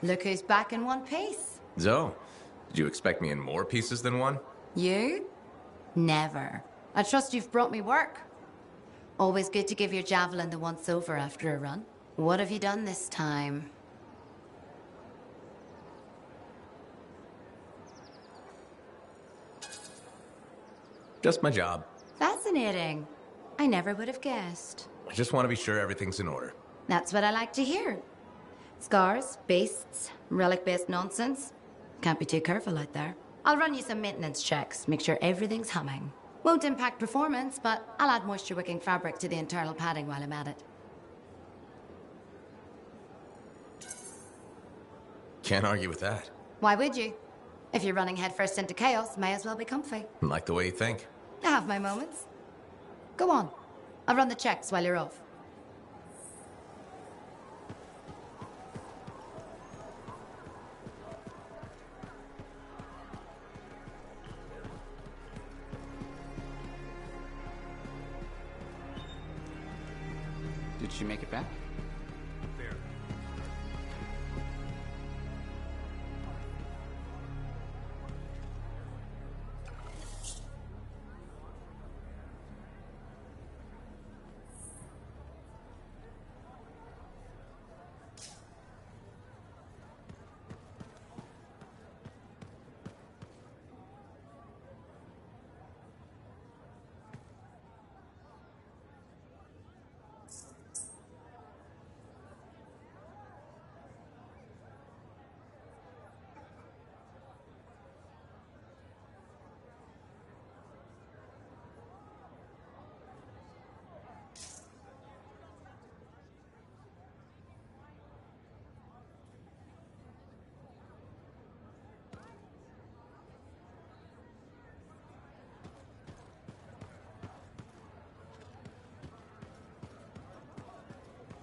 Look who's back in one piece. Zoe, did you expect me in more pieces than one? You? Never. I trust you've brought me work. Always good to give your javelin the once-over after a run. What have you done this time? Just my job. Fascinating. I never would have guessed. I just want to be sure everything's in order. That's what I like to hear. Scars, beasts, relic-based nonsense. Can't be too careful out there. I'll run you some maintenance checks, make sure everything's humming. Won't impact performance, but I'll add moisture-wicking fabric to the internal padding while I'm at it. Can't argue with that. Why would you? If you're running headfirst into chaos, may as well be comfy. Like the way you think. I have my moments. Go on. I'll run the checks while you're off. Did she make it back? Fair.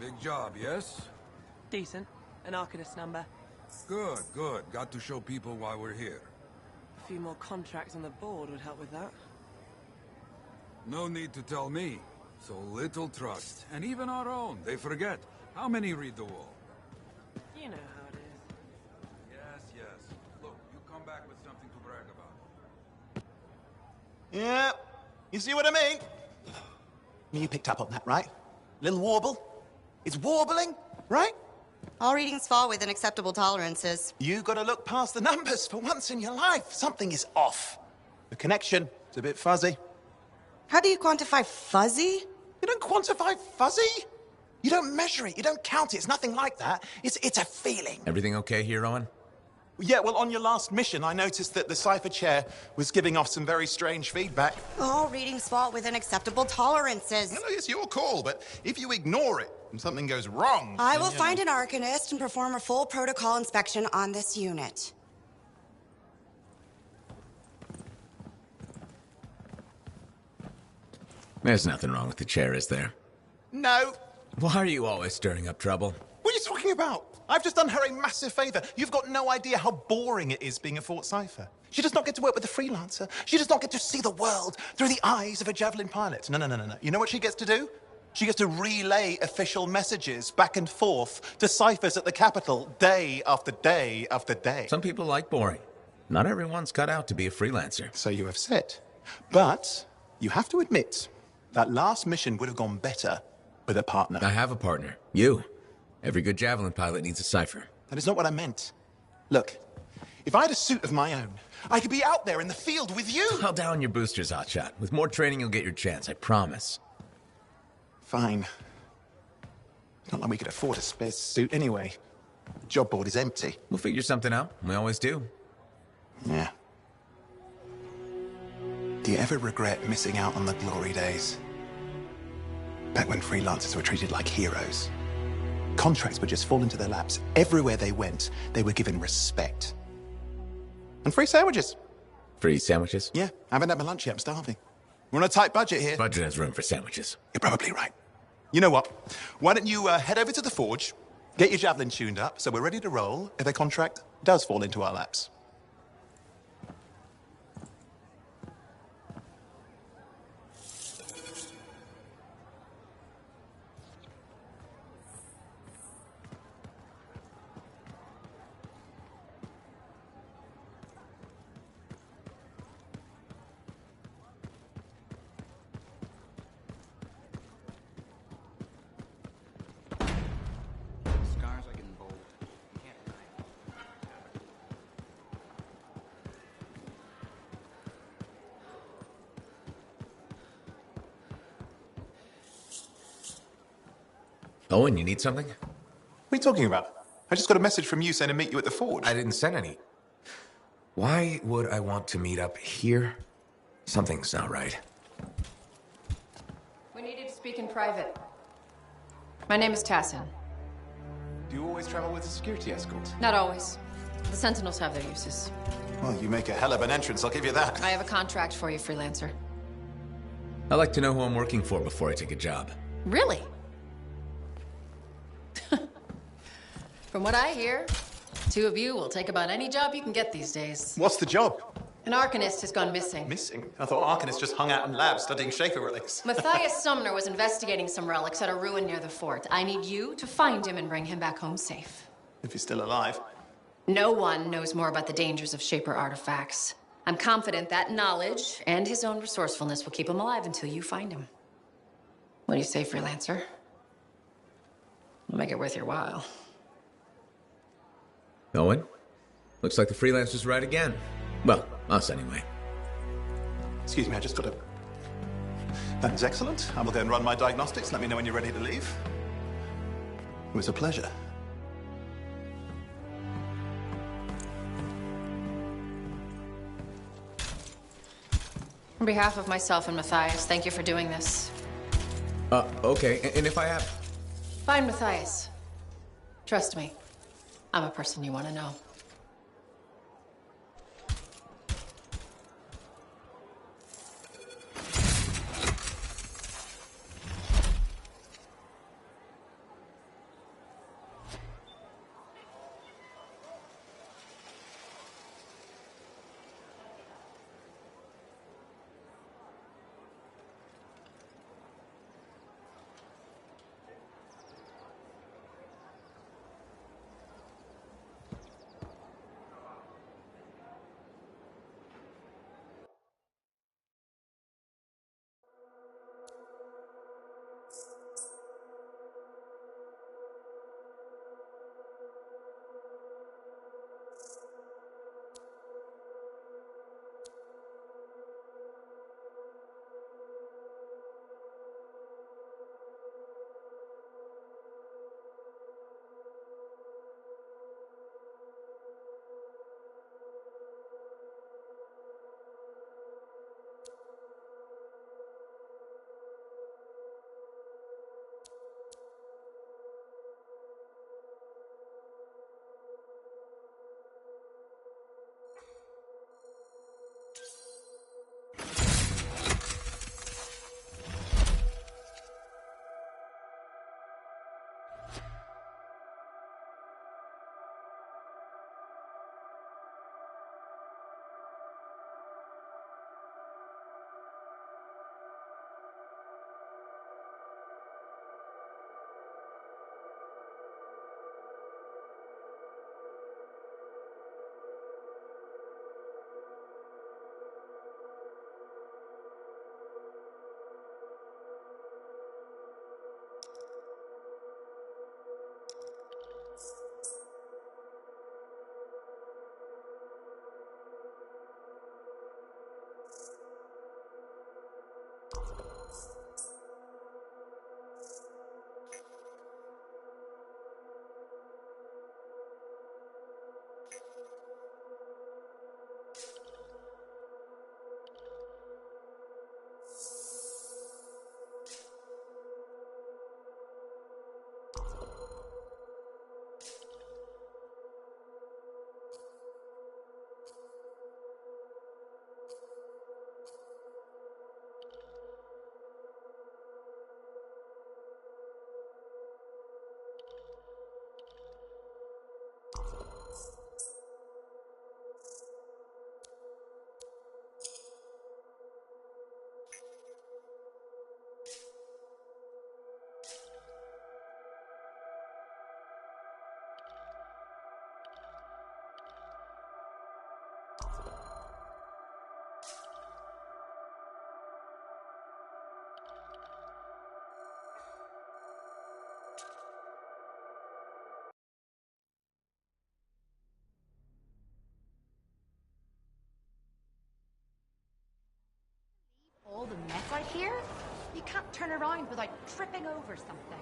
Big job, yes? Decent. An Arcanist number. Good, good. Got to show people why we're here. A few more contracts on the board would help with that. No need to tell me. So little trust. And even our own, they forget. How many read the wall? You know how it is. Yes, yes. Look, you come back with something to brag about. Yeah, you see what I mean? You picked up on that, right? Little warble? It's warbling, right? All readings fall within acceptable tolerances. You gotta look past the numbers for once in your life. Something is off. The connection is a bit fuzzy. How do you quantify fuzzy? You don't quantify fuzzy? You don't measure it, you don't count it, it's nothing like that. It's a feeling. Everything okay here, Owen? Yeah, well, on your last mission, I noticed that the cipher chair was giving off some very strange feedback. All readings fall within acceptable tolerances. No, it's your call, but if you ignore it and something goes wrong... I will find an Arcanist and perform a full protocol inspection on this unit. There's nothing wrong with the chair, is there? No. Why are you always stirring up trouble? What are you talking about? I've just done her a massive favor. You've got no idea how boring it is being a Fort Cipher. She does not get to work with a freelancer. She does not get to see the world through the eyes of a javelin pilot. No. You know what she gets to do? She gets to relay official messages back and forth to ciphers at the capital day after day after day. Some people like boring. Not everyone's cut out to be a freelancer. So you have said. But you have to admit, that last mission would have gone better with a partner. I have a partner. You. Every good javelin pilot needs a cipher. That is not what I meant. Look, if I had a suit of my own, I could be out there in the field with you. I'll down your boosters, Hotshot. With more training, you'll get your chance, I promise. Fine. Not like we could afford a spare suit anyway. The job board is empty. We'll figure something out. We always do. Yeah. Do you ever regret missing out on the glory days? Back when freelancers were treated like heroes. Contracts would just fall into their laps. Everywhere they went, they were given respect. And free sandwiches. Free sandwiches? Yeah, I haven't had my lunch yet. I'm starving. We're on a tight budget here. Budget has room for sandwiches. You're probably right. You know what? Why don't you head over to the forge, get your javelin tuned up, so we're ready to roll if a contract does fall into our laps. Owen, you need something? What are you talking about? I just got a message from you saying to meet you at the forge. I didn't send any. Why would I want to meet up here? Something's not right. We needed to speak in private. My name is Tassin. Do you always travel with a security escort? Not always. The Sentinels have their uses. Well, you make a hell of an entrance, I'll give you that. I have a contract for you, freelancer. I like to know who I'm working for before I take a job. Really? From what I hear, two of you will take about any job you can get these days. What's the job? An Arcanist has gone missing. Missing? I thought Arcanists just hung out in labs studying Shaper relics. Matthias Sumner was investigating some relics at a ruin near the fort. I need you to find him and bring him back home safe. If he's still alive. No one knows more about the dangers of Shaper artifacts. I'm confident that knowledge and his own resourcefulness will keep him alive until you find him. What do you say, freelancer? We'll make it worth your while. Owen? Looks like the freelancer's right again. Well, us anyway. Excuse me, I just got a... That is excellent. I will go and run my diagnostics. Let me know when you're ready to leave. It was a pleasure. On behalf of myself and Matthias, thank you for doing this. Okay, and if I have... Find Matthias. Trust me, I'm a person you want to know. All the mess out here? You can't turn around without tripping over something.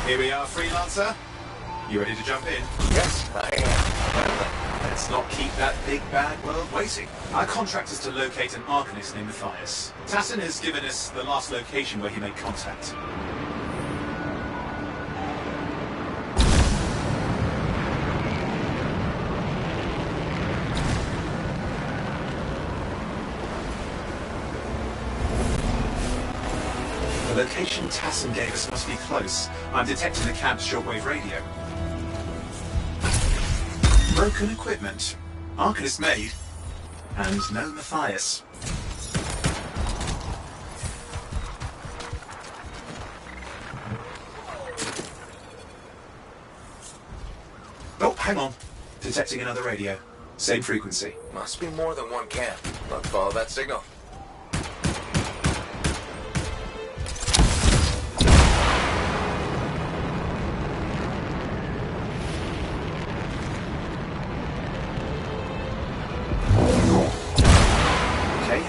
Here we are, freelancer. You ready to jump in? Yes, I am. Let's not keep that big bad world waiting. Our contract is to locate an Arcanist named Matthias. Tassin has given us the last location where he made contact. The location Tassin gave us must be close. I'm detecting the cab's shortwave radio. Broken equipment. Arcanist made. And no Matthias. Oh, hang on. Detecting another radio. Same frequency. Must be more than one camp. Let's follow that signal.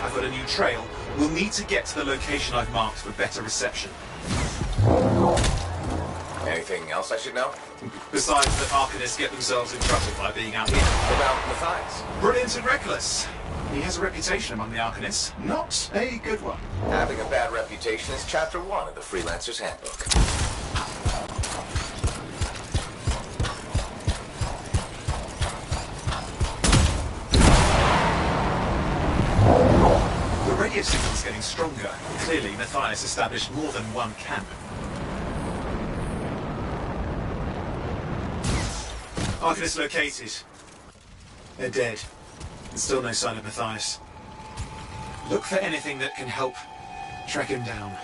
I've got a new trail. We'll need to get to the location I've marked for better reception. Anything else I should know? Besides that Arcanists get themselves in trouble by being out here. About Matthias? Brilliant and reckless. He has a reputation among the Arcanists. Not a good one. Having a bad reputation is chapter 1 of the Freelancer's Handbook. The radio signal's getting stronger. Clearly, Matthias established more than one camp. Arcanist located. They're dead. And still no sign of Matthias. Look for anything that can help track him down.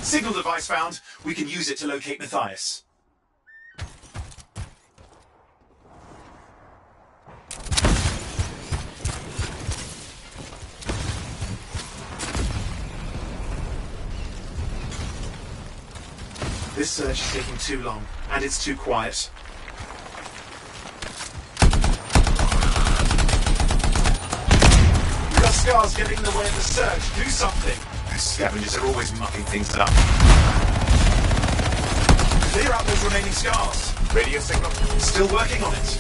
Signal device found. We can use it to locate Matthias. This search is taking too long, and it's too quiet. We've got scars getting in the way of the search. Do something. Those scavengers are always mucking things up. Clear out those remaining scars. Radio signal? Still working on it.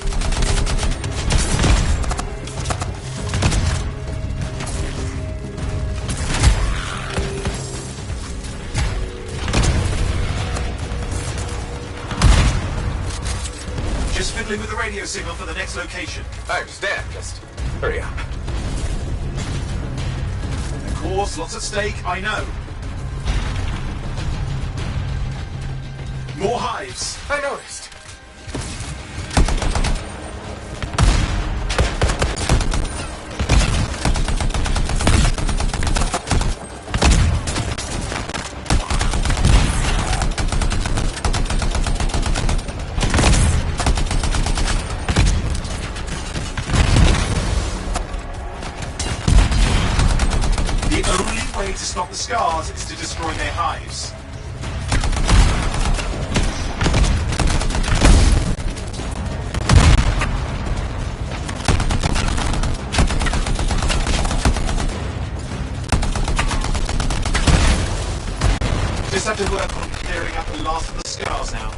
Just fiddling with the radio signal for the next location. I understand. Just hurry up. Of course, lots at stake, I know. More hives. I noticed. The only way to stop the scars is to destroy their hives. Just have to work on clearing up the last of the scars now.